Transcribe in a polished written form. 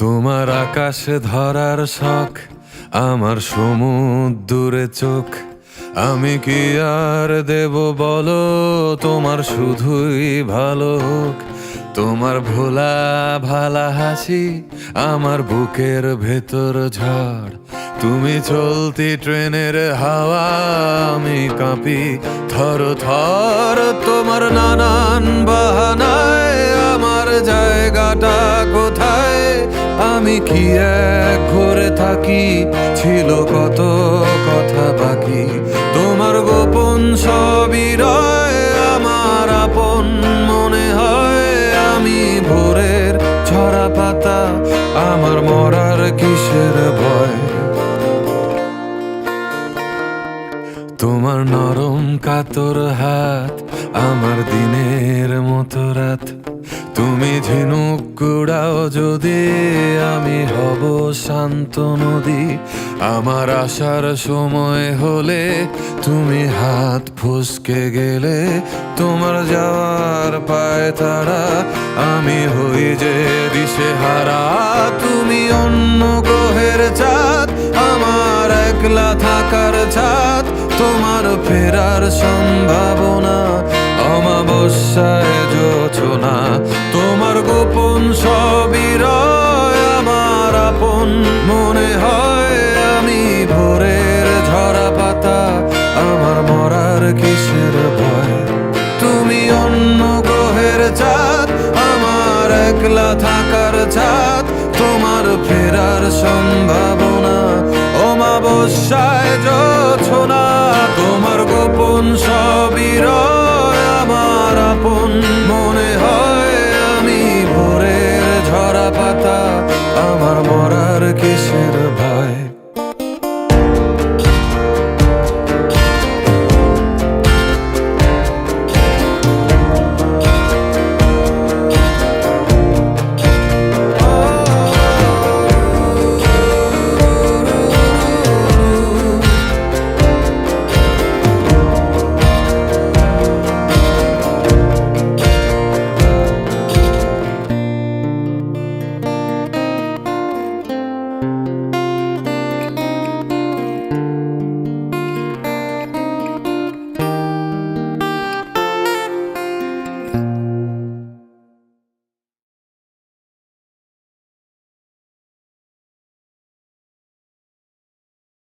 তোমার আকাশে ধরার শখ, আমার সমুদ্রে চোখ। আমি কি আর দেব বলো, তোমার শুধুই ভালো হোক। তোমার ভোলা ভালা হাসি আমার বুকের ভেতর ঝড়। তুমি চলতি ট্রেনের হাওয়া, আমি কাঁপি থর থর। তোমার নানান বাহানায় আমার জায়গাটা কোথায়? আমি কি এক ঘরে থাকি, ছিল কত কথা বাকি। তোমার গোপন সবই রয়, আমার আপন মনে হয়। আমি ভোরের ঝরা পাতা, আমার মরার কিসের ভয়? তোমার নরম কাতর হাত আমার দিনের মতো রাত। তুমি ঝিনুক কুড়াও যদি, আমি হব শান্ত নদী। আমার আসার সময় হলে তুমি হাত ফসকে গেলে। তোমার যাওয়ার পায় তারা, আমি হই যে দিশেহারা। তুমি অন্য গ্রহের চাঁদ, আমার একলা থাকার ছাদ। তোমার ফেরার সম্ভাবনা অমাবস্যায় জোছনা। তোমার গোপন সবই রয়, আমার আপন মনে হয়। আমি ভোরের ঝরা পাতা, আমার মরার কিসের ভয়? তুমি অন্য গ্রহের চাঁদ, আমার একলা থাকার ছাদ। তোমার ফেরার সম্ভাবনা অমাবস্যায় জোছনা। তোমার গোপন সবই রয়, আমার আপন মনে হয়। আমি ভোরের ঝরা পাতা, আমার মরার কিসে